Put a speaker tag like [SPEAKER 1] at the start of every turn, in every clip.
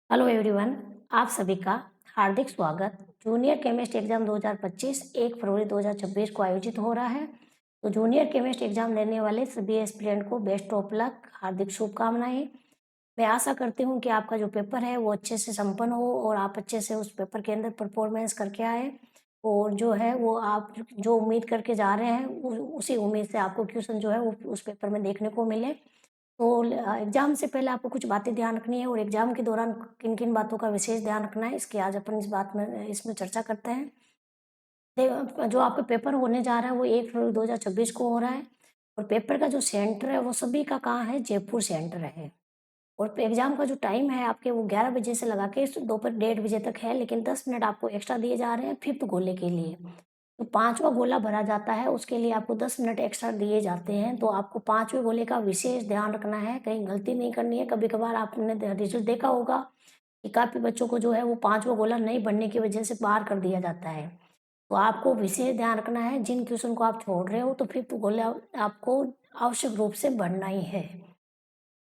[SPEAKER 1] Hello everyone. आप सभी का हार्दिक स्वागत। जूनियर केमिस्ट एग्जाम 2025 1 फरवरी 2026 को आयोजित हो रहा है। तो जूनियर केमिस्ट एग्जाम देने वाले सभी एस्पिरेंट को बेस्ट ऑफ लक, हार्दिक शुभकामनाएं। मैं आशा करती हूं कि आपका जो पेपर है वो अच्छे से संपन्न हो और आप अच्छे से उस पेपर के अंदर परफॉर्मेंस करके आए और जो है वो आप जो उम्मीद करके जा रहे हैं उसी उम्मीद से आपको क्वेश्चन जो है वो उस पेपर में देखने को मिले। तो एग्ज़ाम से पहले आपको कुछ बातें ध्यान रखनी है और एग्ज़ाम के दौरान किन-किन बातों का विशेष ध्यान रखना है, इसकी आज अपन इस बात में इसमें चर्चा करते हैं। जो आपका पेपर होने जा रहा है वो 1 फरवरी 2026 को हो रहा है और पेपर का जो सेंटर है वो सभी का कहाँ है, जयपुर सेंटर है। और एग्ज़ाम का जो टाइम है आपके वो 11 बजे से लगा के दोपहर 1:30 बजे तक है, लेकिन 10 मिनट आपको एक्स्ट्रा दिए जा रहे हैं 5th गोले के लिए। तो 5वां गोला भरा जाता है, उसके लिए आपको 10 मिनट एक्स्ट्रा दिए जाते हैं, तो आपको 5वें गोले का विशेष ध्यान रखना है, कहीं गलती नहीं करनी है। कभी-कभार आपने रिज़ल्ट देखा होगा कि काफ़ी बच्चों को जो है वो 5वां गोला नहीं भरने की वजह से बाहर कर दिया जाता है। तो आपको विशेष ध्यान रखना है, जिन क्वेश्चन को आप छोड़ रहे हो तो 5th गोला आपको आवश्यक रूप से भरना ही है।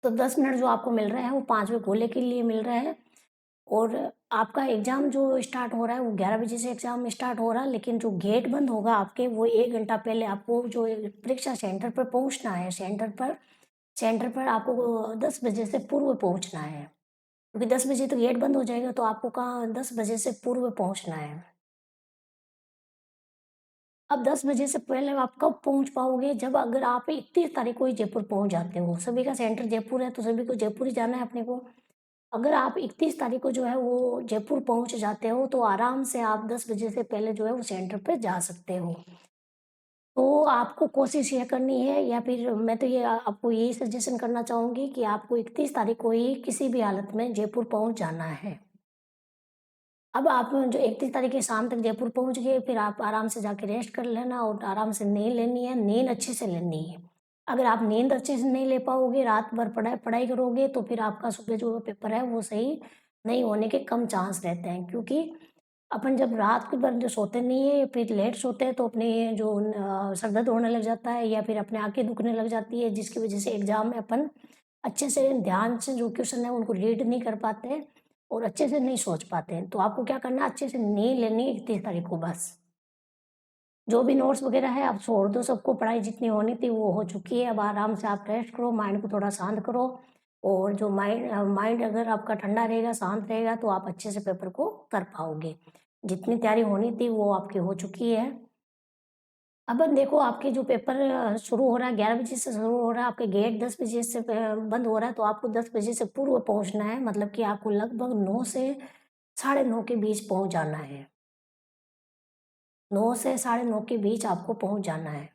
[SPEAKER 1] तो 10 मिनट जो आपको मिल रहे हैं वो 5वें गोले के लिए मिल रहे हैं और आपका एग्ज़ाम जो स्टार्ट हो रहा है वो 11 बजे से एग्ज़ाम स्टार्ट हो रहा है, लेकिन जो गेट बंद होगा आपके वो 1 घंटा पहले आपको जो परीक्षा सेंटर पर पहुँचना है। सेंटर पर आपको 10 बजे से पूर्व पहुँचना है, क्योंकि 10 बजे तो गेट बंद हो जाएगा, तो आपको कहाँ 10 बजे से पूर्व पहुँचना है। अब 10 बजे से पहले आप कब पहुँच पाओगे? जब अगर आप 31 तारीख को ही जयपुर पहुँच जाते हो। सभी का सेंटर जयपुर है, तो सभी को जयपुर ही जाना है अपने को। अगर आप 31 तारीख को जो है वो जयपुर पहुँच जाते हो, तो आराम से आप 10 बजे से पहले जो है वो सेंटर पे जा सकते हो। तो आपको कोशिश ये करनी है, या फिर मैं तो ये आपको यही सजेशन करना चाहूँगी कि आपको 31 तारीख को ही किसी भी हालत में जयपुर पहुँच जाना है। अब आप जो 31 तारीख की शाम तक जयपुर पहुँच गए, फिर आप आराम से जाके रेस्ट कर लेना और आराम से नींद लेनी है, नींद अच्छे से लेनी है। अगर आप नींद अच्छे से नहीं ले पाओगे, रात भर पढ़ाई पढ़ाई करोगे, तो फिर आपका सुबह जो पेपर है वो सही नहीं होने के कम चांस रहते हैं, क्योंकि अपन जब रात को भर जो सोते नहीं है, फिर लेट सोते हैं, तो अपने जो सर दर्द होने लग जाता है या फिर अपने आँखें दुखने लग जाती है, जिसकी वजह से एग्ज़ाम में अपन अच्छे से ध्यान से जो क्वेश्चन है उनको रीड नहीं कर पाते और अच्छे से नहीं सोच पाते हैं। तो आपको क्या करना है, अच्छे से नींद लेनी है 31 तारीख को बस। जो भी नोट्स वगैरह है आप छोड़ दो सबको, पढ़ाई जितनी होनी थी वो हो चुकी है। अब आराम से आप रेस्ट करो, माइंड को थोड़ा शांत करो और जो माइंड अगर आपका ठंडा रहेगा, शांत रहेगा, तो आप अच्छे से पेपर को कर पाओगे। जितनी तैयारी होनी थी वो आपकी हो चुकी है। अब देखो, आपके जो पेपर शुरू हो रहा है 11 बजे से शुरू हो रहा है, आपके गेट 10 बजे से बंद हो रहा है, तो आपको 10 बजे से पूर्व पहुँचना है, मतलब कि आपको लगभग 9 से साढ़े 9 के बीच पहुँच जाना है। 9 से साढ़े 9 के बीच आपको पहुँच जाना है।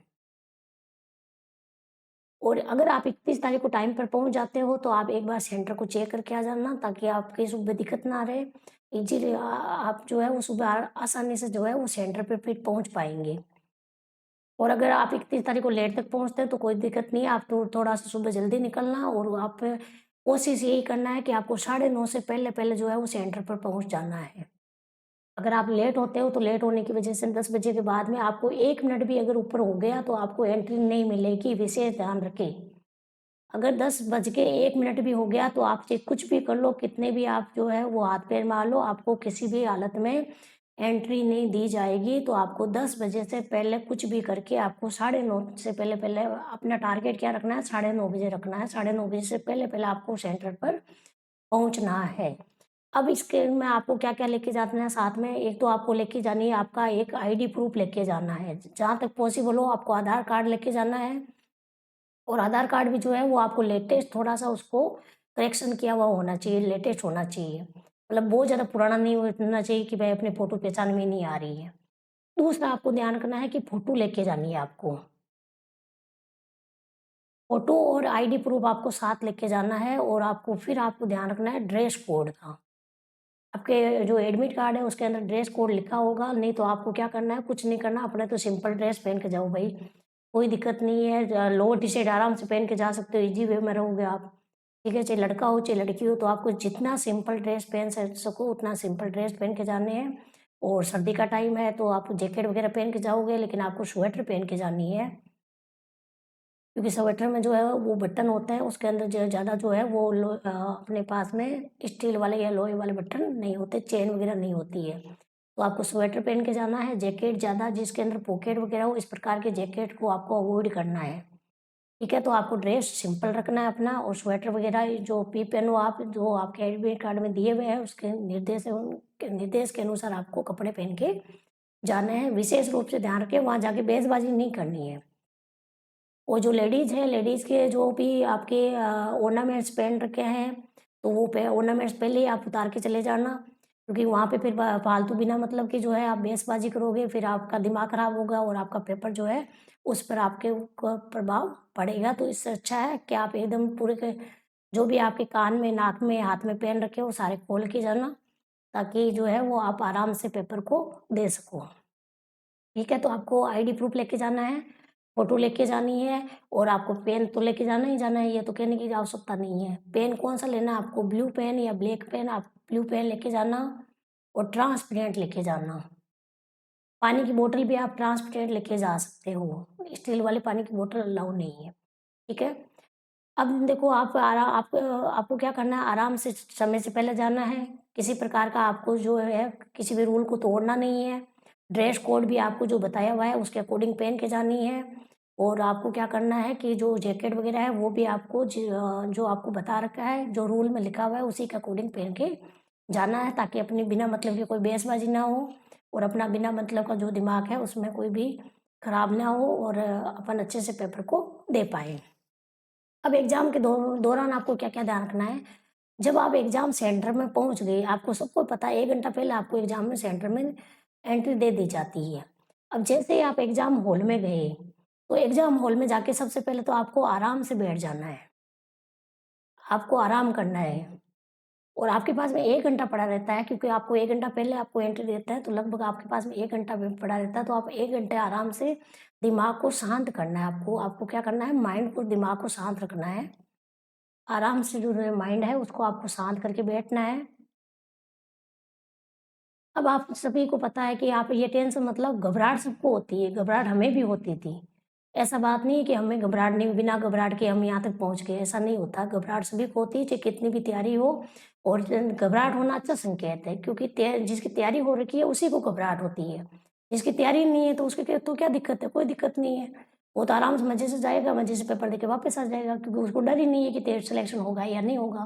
[SPEAKER 1] और अगर आप 31 तारीख को टाइम पर पहुँच जाते हो, तो आप एक बार सेंटर को चेक करके आ जाना, ताकि आपकी सुबह दिक्कत ना रहे। इज़िली आप जो है वो सुबह आसानी से जो है वो सेंटर पे फिर पहुँच पाएँगे। और अगर आप 31 तारीख को लेट तक पहुँचते हैं तो कोई दिक्कत नहीं है, आप तो थोड़ा-सा सुबह जल्दी निकलना और आप कोशिश यही करना है कि आपको साढ़े 9 से पहले-पहले जो है वो सेंटर पर पहुँच जाना है। अगर आप लेट होते हो तो लेट होने की वजह से 10 बजे के बाद में आपको 1 मिनट भी अगर ऊपर हो गया तो आपको एंट्री नहीं मिलेगी, विशेष ध्यान रखें। अगर 10 बज के 1 मिनट भी हो गया तो आप चाहे कुछ भी कर लो, कितने भी आप जो है वो हाथ-पैर मार लो, आपको किसी भी हालत में एंट्री नहीं दी जाएगी। तो आपको 10 बजे से पहले कुछ भी करके आपको साढ़े 9 से पहले-पहले अपना टारगेट क्या रखना है, साढ़े 9 बजे रखना है। साढ़े 9 बजे से पहले-पहले आपको सेंटर पर पहुँचना है। अब इसके में आपको क्या-क्या लेके जाना है साथ में, एक तो आपको लेके जानी है आपका एक आईडी प्रूफ लेके जाना है। जहाँ तक पॉसिबल हो आपको आधार कार्ड लेके जाना है और आधार कार्ड भी जो है वो आपको लेटेस्ट थोड़ा-सा उसको करेक्शन किया हुआ होना चाहिए, लेटेस्ट होना चाहिए। मतलब बहुत ज़्यादा पुराना नहीं होना चाहिए कि भाई अपनी फ़ोटो पहचान में नहीं आ रही है। दूसरा आपको ध्यान रखना है कि फ़ोटो लेके जानी है आपको। फ़ोटो और आईडी प्रूफ आपको साथ लेके जाना है और आपको ध्यान रखना है ड्रेस कोड का। आपके जो एडमिट कार्ड है उसके अंदर ड्रेस कोड लिखा होगा, नहीं तो आपको क्या करना है, कुछ नहीं करना, अपने तो सिंपल ड्रेस पहन के जाओ भई, कोई दिक्कत नहीं है। लोअर टी-शर्ट आराम से पहन के जा सकते हो, ईज़ी वे में रहोगे आप, ठीक है? चाहे लड़का हो, चाहे लड़की हो, तो आपको जितना सिंपल ड्रेस पहन सको उतना सिंपल ड्रेस पहन के जाने हैं। और सर्दी का टाइम है तो आप जैकेट वगैरह पहन के जाओगे, लेकिन आपको स्वेटर पहन के जानी है। क्योंकि स्वेटर में जो है वो बटन होते हैं, उसके अंदर जो ज़्यादा जो है वो अपने पास में स्टील वाले या लोहे वाले बटन नहीं होते, चेन वगैरह नहीं होती है। तो आपको स्वेटर पहन के जाना है, जैकेट ज़्यादा जिसके अंदर पॉकेट वगैरह हो, इस प्रकार के जैकेट को आपको अवॉइड करना है। ठीक है, तो आपको ड्रेस सिंपल रखना है अपना, और स्वेटर वगैरह जो भी पहनो आप, जो आपके एडमिट कार्ड में दिए हुए हैं उसके निर्देश के अनुसार आपको कपड़े पहन के जाना है। विशेष रूप से ध्यान रखें, वहाँ जाके बहसबाजी नहीं करनी है। और जो लेडीज़ हैं, लेडीज़ के जो भी आपके ऑर्नामेंट्स पहन रखे हैं, तो वो ऑर्नामेंट्स पहले ही आप उतार के चले जाना, क्योंकि वहाँ पे फिर फालतू बिना मतलब की जो है आप बहसबाजी करोगे, फिर आपका दिमाग खराब होगा और आपका पेपर जो है उस पर आपके प्रभाव पड़ेगा। तो इससे अच्छा है कि आप एकदम पूरे के जो भी आपके कान में, नाक में, हाथ में पहन रखे हो वो सारे खोल के जाना, ताकि जो है वो आप आराम से पेपर को दे सको। ठीक है, तो आपको आईडी प्रूफ लेके जाना है, फ़ोटो लेके जानी है, और आपको पेन तो लेके जाना ही जाना है, ये तो कहने की आवश्यकता नहीं है। पेन कौन-सा लेना है आपको, ब्लू पेन या ब्लैक पेन, आप ब्लू पेन लेके जाना और ट्रांसपेरेंट लेके जाना। पानी की बोतल भी आप ट्रांसपेरेंट लेके जा सकते हो, स्टील वाली पानी की बोतल अलाउ नहीं है, ठीक है? अब देखो आपको क्या करना है, आराम से समय से पहले जाना है, किसी प्रकार का आपको जो है किसी भी रूल को तोड़ना नहीं है। ड्रेस कोड भी आपको जो बताया हुआ है उसके अकॉर्डिंग पहन के जानी है, और आपको क्या करना है कि जो जैकेट वगैरह है वो भी आपको जो आपको बता रखा है, जो रूल में लिखा हुआ है उसी के अकॉर्डिंग पहन के जाना है, ताकि अपनी बिना मतलब की कोई बहसबाजी ना हो, और अपना बिना मतलब का जो दिमाग है उसमें कोई भी खराब ना हो, और अपन अच्छे से पेपर को दे पाएँ। अब एग्ज़ाम के दौरान आपको क्या-क्या ध्यान रखना है, जब आप एग्ज़ाम सेंटर में पहुँच गए, आपको सबको पता है 1 घंटा पहले आपको एग्ज़ाम में सेंटर में एंट्री दे दी जाती है। अब जैसे ही आप एग्ज़ाम हॉल में गए, तो एग्ज़ाम हॉल में जाके सबसे पहले तो आपको आराम से बैठ जाना है, आपको आराम करना है, और आपके पास में 1 घंटा पड़ा रहता है, क्योंकि आपको 1 घंटा पहले आपको एंट्री देता है, तो लगभग आपके पास में 1 घंटा भी पड़ा रहता है, तो आप 1 घंटे आराम से दिमाग को शांत करना है आपको। आपको क्या करना है, माइंड को, दिमाग को शांत रखना है। आराम से जो माइंड है उसको आपको शांत करके बैठना है। अब आप सभी को पता है कि आप ये टेंशन मतलब घबराहट सबको होती है, घबराहट हमें भी होती थी। ऐसा बात नहीं है कि हमें घबराहट नहीं, बिना घबराहट के हम यहाँ तक पहुँच गए, ऐसा नहीं होता। घबराहट सभी को होती है, चाहे कितनी भी तैयारी हो, और घबराहट होना अच्छा संकेत है, क्योंकि जिसकी तैयारी हो रखी है उसी को घबराहट होती है। जिसकी तैयारी नहीं है तो उसके तो क्या दिक्कत है? कोई दिक्कत नहीं है। वो तो आराम से मज़े से जाएगा, मज़े से पेपर देके वापस आ जाएगा, क्योंकि उसको डर ही नहीं है कि तेरा सिलेक्शन होगा या नहीं होगा।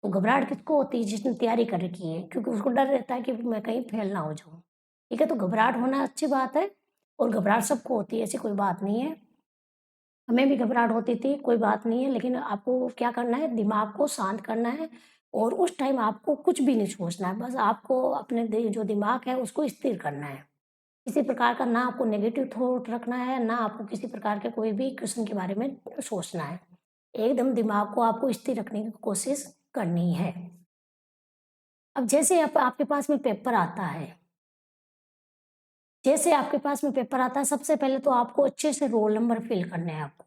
[SPEAKER 1] तो घबराहट किसको होती है, जिसने तैयारी कर रखी है, क्योंकि उसको डर रहता है कि मैं कहीं फेल ना हो जाऊँ। ठीक है, तो घबराहट होना अच्छी बात है, और घबराहट सबको होती है, ऐसी कोई बात नहीं है। हमें भी घबराहट होती थी, कोई बात नहीं है, लेकिन आपको क्या करना है, दिमाग को शांत करना है, और उस टाइम आपको कुछ भी नहीं सोचना है, बस आपको अपने जो दिमाग है उसको स्थिर करना है। किसी प्रकार का ना आपको नेगेटिव थॉट रखना है, ना आपको किसी प्रकार के कोई भी क्वेश्चन के बारे में सोचना है। एकदम दिमाग को आपको स्थिर रखने की कोशिश करनी है। अब जैसे आपके पास में पेपर आता है, जैसे आपके पास में पेपर आता है, सबसे पहले तो आपको अच्छे से रोल नंबर फ़िल करने हैं आपको।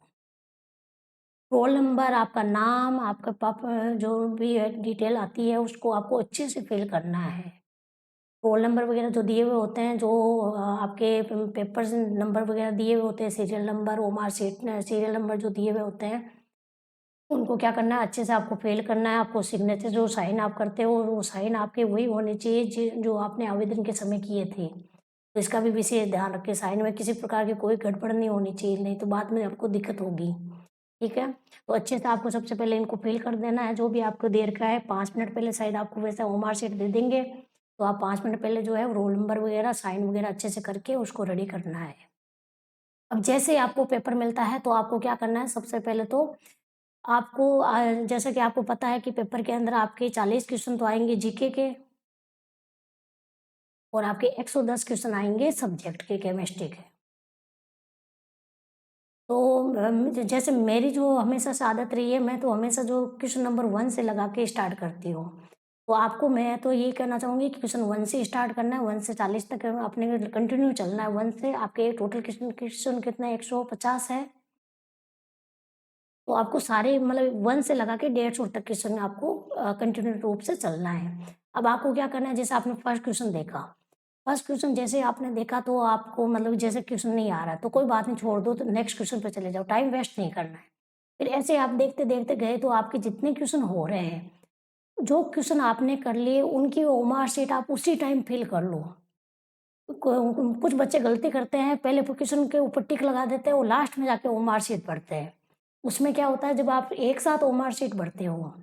[SPEAKER 1] रोल नंबर, आपका नाम, आपका जो भी डिटेल आती है उसको आपको अच्छे से फ़िल करना है। रोल नंबर वग़ैरह जो दिए हुए होते हैं, जो आपके पेपर्स नंबर वग़ैरह दिए हुए होते हैं, सीरियल नंबर, ओमार सीरियल नंबर जो दिए हुए होते हैं, उनको क्या करना है, अच्छे से आपको फ़िल करना है। आपको सिग्नेचर जो साइन आप करते हो, वो साइन आपके वही होने चाहिए जो आपने आवेदन के समय किए थे। तो इसका भी विशेष ध्यान रखें, साइन में किसी प्रकार की कोई गड़बड़ नहीं होनी चाहिए, नहीं तो बाद में आपको दिक्कत होगी। ठीक है? तो अच्छे से आपको सबसे पहले इनको फ़िल कर देना है, जो भी आपको दे रखा है, 5 मिनट पहले शायद आपको वैसा ओमार शीट दे देंगे, तो आप 5 मिनट पहले जो है रोल नंबर वगैरह, साइन वगैरह अच्छे से करके उसको रेडी करना है। अब जैसे ही आपको पेपर मिलता है, तो आपको क्या करना है, सबसे पहले तो आपको जैसा कि आपको पता है कि पेपर के अंदर आपके 40 क्वेश्चन तो आएँगे जीके के, और आपके 110 क्वेश्चन आएँगे सब्जेक्ट के, केमिस्ट्री के। तो जैसे मेरी जो हमेशा से आदत रही है, मैं तो हमेशा जो क्वेश्चन नंबर 1 से लगा के स्टार्ट करती हूँ। तो आपको मैं तो ये कहना चाहूँगी कि क्वेश्चन 1 से स्टार्ट करना है, 1 से 40 तक अपने कंटिन्यू चलना है। 1 से आपके टोटल क्वेश्चन क्वेश्चन कितने 150 है, तो आपको सारे मतलब 1 से लगा के 150 तक क्वेश्चन आपको कंटिन्यू रूप से चलना है। अब आपको क्या करना है, जैसे आपने फर्स्ट क्वेश्चन देखा, फर्स्ट क्वेश्चन जैसे आपने देखा तो आपको मतलब जैसे क्वेश्चन नहीं आ रहा है तो कोई बात नहीं, छोड़ दो, तो नेक्स्ट क्वेश्चन पे चले जाओ, टाइम वेस्ट नहीं करना है। फिर ऐसे आप देखते-देखते गए तो आपके जितने क्वेश्चन हो रहे हैं, जो क्वेश्चन आपने कर लिए उनकी ओमार शीट आप उसी टाइम फिल कर लो। कुछ बच्चे गलती करते हैं, पहले क्वेश्चन के ऊपर टिक लगा देते हैं और लास्ट में जाके ओमार शीट भरते हैं। उसमें क्या होता है, जब आप एक साथ ओमार शीट भरते हो,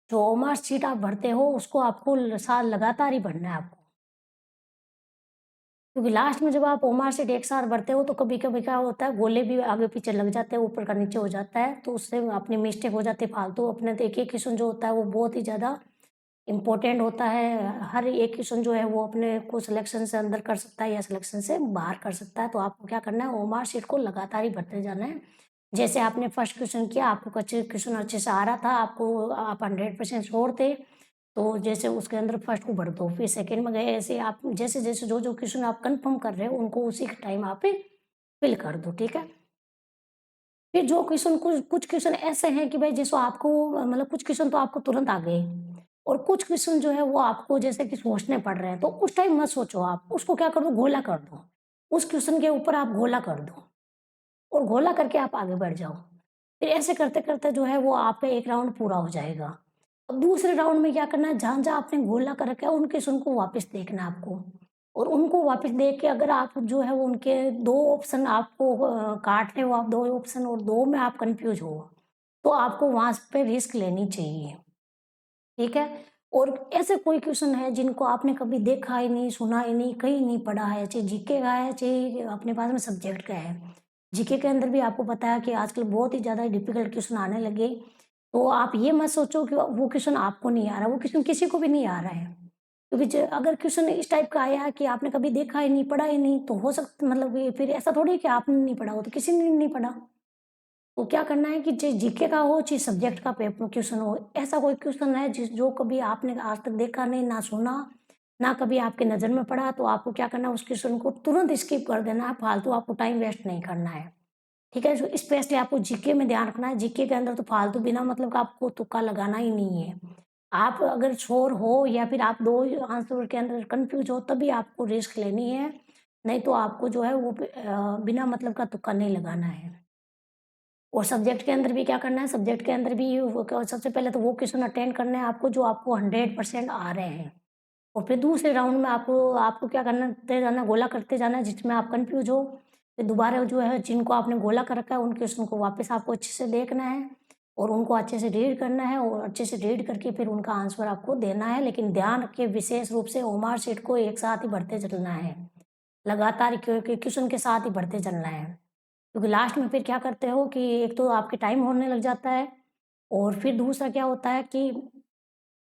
[SPEAKER 1] जो ओमार शीट आप भरते हो उसको आपको साल लगातार ही भरना है आपको। क्योंकि लास्ट में जब आप ओमार शीट एक साथ भरते हो तो कभी-कभी क्या होता है, गोले भी आगे-पीछे लग जाते हैं, ऊपर का नीचे हो जाता है, तो उससे अपनी मिस्टेक हो जाती है फालतू। अपने तो एक-एक क्वेश्चन जो होता है वो बहुत ही ज़्यादा इम्पोर्टेंट होता है। हर एक क्वेश्चन जो है वो अपने को सिलेक्शन से अंदर कर सकता है या सिलेक्शन से बाहर कर सकता है। तो आपको क्या करना है, ओमार शीट को लगातार ही भरते जाना है। जैसे आपने फर्स्ट क्वेश्चन किया, आपको अच्छे क्वेश्चन अच्छे से आ रहा था, आपको आप 100% श्योर थे, तो जैसे उसके अंदर फर्स्ट को भर दो। फिर सेकंड में गए, ऐसे आप जैसे-जैसे जो-जो क्वेश्चन आप कन्फर्म कर रहे हो उनको उसी के टाइम आप फिल कर दो, ठीक है? फिर जो क्वेश्चन कुछ कुछ क्वेश्चन ऐसे हैं कि भाई जिसको आपको मतलब कुछ क्वेश्चन तो आपको तुरंत आ गए और कुछ क्वेश्चन जो है वो आपको जैसे कि सोचने पड़ रहे हैं, तो उस टाइम मत सोचो आप, उसको क्या कर दो, गोला कर दो। उस क्वेश्चन के ऊपर आप गोला कर दो और गोला करके आप आगे बढ़ जाओ। फिर ऐसे करते-करते जो है वो आपका एक राउंड पूरा हो जाएगा। अब दूसरे राउंड में क्या करना है, जहाँ-जहाँ आपने गोला कर रखा है उन क्वेश्चन को वापस देखना है आपको और उनको वापस देख के अगर आप जो है वो उनके 2 ऑप्शन आपको काटने हो, आप 2 ऑप्शन और 2 में आप कन्फ्यूज़ हो, तो आपको वहाँ पे रिस्क लेनी चाहिए, ठीक है? और ऐसे कोई क्वेश्चन है जिनको आपने कभी देखा ही नहीं, सुना ही नहीं, कहीं नहीं पढ़ा है, चाहे जीके का है, चाहे अपने पास में सब्जेक्ट का है। जीके के अंदर भी आपको पता है कि आजकल बहुत ही ज़्यादा डिफ़िकल्ट क्वेश्चन आने लगे, तो आप ये मत सोचो कि वो क्वेश्चन आपको नहीं आ रहा, वो क्वेश्चन किसी को भी नहीं आ रहा है। क्योंकि ज अगर क्वेश्चन इस टाइप का आया है कि आपने कभी देखा ही नहीं, पढ़ा ही नहीं, तो हो सकता मतलब ये फिर ऐसा थोड़ी है कि आपने नहीं पढ़ा, वो तो किसी ने नहीं पढ़ा। तो क्या करना है कि चाहे जीके का हो, चाहे सब्जेक्ट का पेपर क्वेश्चन हो, ऐसा कोई क्वेश्चन है जो कभी आपने आज तक देखा नहीं, ना सुना, ना कभी आपकी नज़र में पड़ा, तो आपको क्या करना है, उस क्वेश्चन को तुरंत स्किप कर देना है, फालतू आपको टाइम वेस्ट नहीं करना है। ठीक है? जो स्पेशली आपको जीके में ध्यान रखना है, जीके के अंदर तो फालतू बिना मतलब का आपको तुक्का लगाना ही नहीं है। आप अगर श्योर हो या फिर आप 2 आंसर के अंदर कन्फ्यूज़ हो तभी आपको रिस्क लेनी है, नहीं तो आपको जो है वो बिना मतलब का तुक्का नहीं लगाना है। और सब्जेक्ट के अंदर भी क्या करना है, सब्जेक्ट के अंदर भी वो क्या सबसे पहले तो वो क्वेश्चन अटेंड करने हैं आपको जो आपको 100% आ रहे हैं। और फिर दूसरे राउंड में आपको आपको क्या करते जाना, गोला करते जाना है जिसमें आप कन्फ्यूज़ हो। फिर दोबारा जो है जिनको आपने गोला कर रखा है उन क्वेश्चन को वापस आपको अच्छे से देखना है और उनको अच्छे से रीड करना है और अच्छे से रीड करके फिर उनका आंसर आपको देना है। लेकिन ध्यान रखिए विशेष रूप से ओमार शीट को एक साथ ही भरते चलना है। लगातार क्वेश्चन के साथ ही भरते चलना है। क्योंकि लास्ट में फिर क्या करते हो कि एक तो आपके टाइम होने लग जाता है और फिर दूसरा क्या होता है कि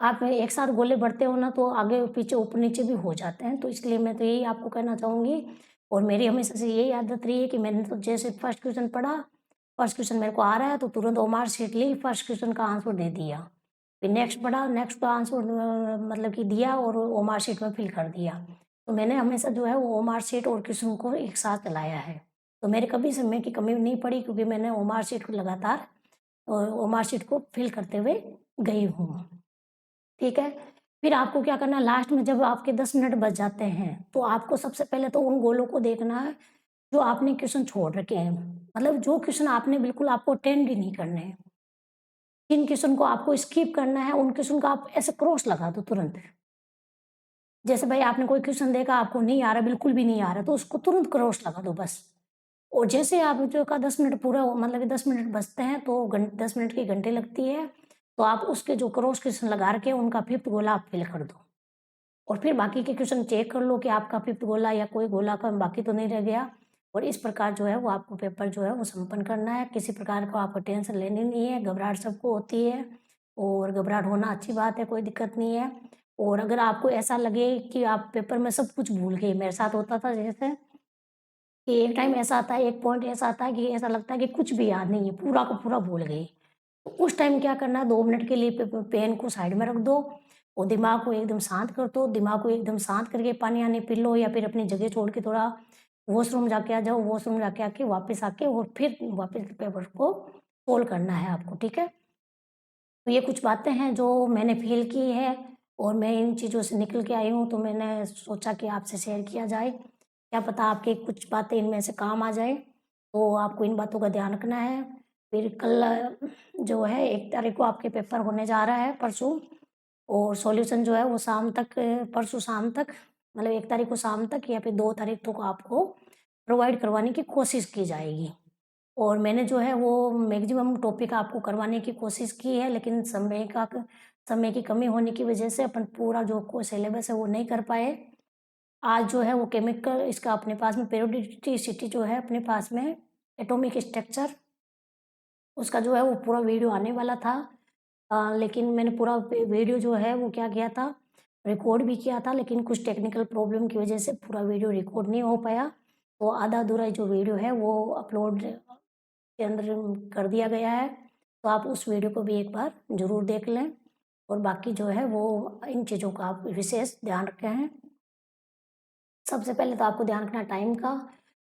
[SPEAKER 1] आप एक साथ गोले बढ़ते हो ना तो आगे-पीछे, ऊपर-नीचे भी हो जाते हैं। तो इसलिए मैं तो यही आपको कहना चाहूँगी और मेरी हमेशा से यही आदत रही है कि मैंने तो जैसे फर्स्ट क्वेश्चन पढ़ा, फर्स्ट क्वेश्चन मेरे को आ रहा है तो तुरंत ओमार शीट ली, फर्स्ट क्वेश्चन का आंसर दे दिया। फिर नेक्स्ट पढ़ा, नेक्स्ट का आंसर मतलब कि दिया और ओमार शीट में फिल कर दिया। तो मैंने हमेशा जो है वो ओमार शीट और क्वेश्चन को एक साथ चलाया है। तो मेरे कभी समय की कमी नहीं पड़ी क्योंकि मैंने ओमार शीट को लगातार ओमार शीट को फिल करते हुए गई हूँ। ठीक है? फिर आपको क्या करना है, लास्ट में जब आपके 10 मिनट बच जाते हैं, तो आपको सबसे पहले तो उन गोलों को देखना है, जो आपने क्वेश्चन छोड़ रखे हैं। मतलब जो क्वेश्चन आपने बिल्कुल आपको अटेंड ही नहीं करने हैं। जिन क्वेश्चन को आपको स्किप करना है, उन क्वेश्चन को आप ऐसे क्रॉस लगा दो तुरंत। जैसे भाई आपने कोई क्वेश्चन देखा, आपको नहीं आ रहा, बिल्कुल भी नहीं आ रहा, तो उसको तुरंत क्रॉस लगा दो बस। और जैसे आप जो का 10 मिनट पूरा हो मतलब कि 10 मिनट बचते हैं तो 10 मिनट की घंटे लगती है, तो आप उसके जो क्रॉस क्वेश्चन लगा रखे हैं, उनका 5th गोला आप फिल कर दो। और फिर बाकी के क्वेश्चन चेक कर लो कि आपका 5th गोला या कोई गोला का बाकी तो नहीं रह गया और इस प्रकार जो है वो आपको पेपर जो है वो संपन्न करना है। किसी प्रकार का आपको टेंशन लेनी नहीं है, घबराहट सबको होती है और घबराहट होना अच्छी बात है, कोई दिक्कत नहीं है। और अगर आपको ऐसा लगे कि आप पेपर में सब कुछ भूल गए, मेरे साथ होता था जैसे कि एक टाइम ऐसा आता है, एक पॉइंट ऐसा आता है कि ऐसा लगता है कि कुछ भी याद नहीं है, पूरा का पूरा भूल गई। तो उस टाइम क्या करना है, 2 मिनट के लिए पेन को साइड में रख दो और दिमाग को एकदम शांत कर दो। दिमाग को एकदम शांत करके पानी-वानी पी लो या फिर अपनी जगह छोड़ के थोड़ा वॉशरूम जाके आ जाओ। वॉशरूम जाके आके वापस आके और फिर वापस पेपर को सोल्व करना है आपको, ठीक है? तो ये कुछ बातें हैं जो मैंने फ़ील की है और मैं इन चीज़ों से निकल के आई हूँ, तो मैंने सोचा कि आपसे शेयर किया जाए। क्या पता आपकी कुछ बातें इनमें से काम आ जाए, तो आपको इन बातों का ध्यान रखना है। फिर कल जो है 1 तारीख को आपके पेपर होने जा रहा है, परसों, और सॉल्यूशन जो है वो शाम तक, परसों शाम तक, मतलब 1 तारीख को शाम तक या फिर 2 तारीख तक आपको प्रोवाइड करवाने की कोशिश की जाएगी। और मैंने जो है वो मैक्सिमम टॉपिक आपको करवाने की कोशिश की है, लेकिन समय की कमी होने की वजह से अपन पूरा जो को सिलेबस है वो नहीं कर पाए। आज जो है वो केमिकल इसका अपने पास में पेरियोडिसिटी जो है अपने पास में, एटॉमिक स्ट्रक्चर, उसका जो है वो पूरा वीडियो आने वाला था। लेकिन मैंने पूरा वीडियो जो है वो क्या किया था, रिकॉर्ड भी किया था, लेकिन कुछ टेक्निकल प्रॉब्लम की वजह से पूरा वीडियो रिकॉर्ड नहीं हो पाया। तो आधा-अधूरा जो वीडियो है वो अपलोड के अंदर कर दिया गया है। तो आप उस वीडियो को भी एक बार ज़रूर देख लें, और बाकी जो है वो इन चीज़ों का आप विशेष ध्यान रखें। सबसे पहले तो आपको ध्यान रखना टाइम का,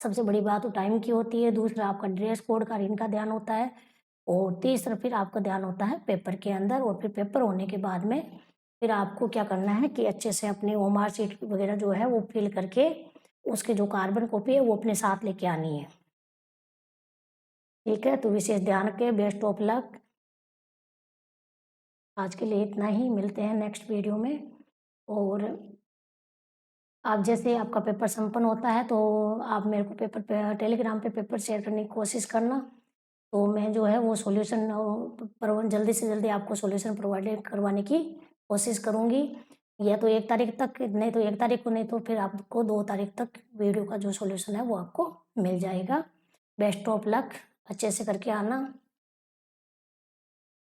[SPEAKER 1] सबसे बड़ी बात तो टाइम की होती है। दूसरा आपका ड्रेस कोड का, इनका ध्यान होता है। और तीसरा फिर आपका ध्यान होता है पेपर के अंदर। और फिर पेपर होने के बाद में फिर आपको क्या करना है कि अच्छे से अपनी ओएमआर शीट वगैरह जो है वो फिल करके उसकी जो कार्बन कॉपी है वो अपने साथ लेके आनी है। ठीक है? तो विशेष ध्यान रखें। Best of luck. आज के लिए इतना ही, मिलते हैं नेक्स्ट वीडियो में। और आप जैसे आपका पेपर संपन्न होता है तो आप मेरे को पेपर पे टेलीग्राम पे पेपर शेयर करने की कोशिश करना। तो मैं जो है वो सॉल्यूशन जल्दी से जल्दी आपको सॉल्यूशन प्रोवाइड करवाने की कोशिश करूँगी। या तो 1 तारीख तक, नहीं तो 1 तारीख को, नहीं तो फिर आपको 2 तारीख तक वीडियो का जो सॉल्यूशन है वो आपको मिल जाएगा। बेस्ट ऑफ लक, अच्छे से करके आना।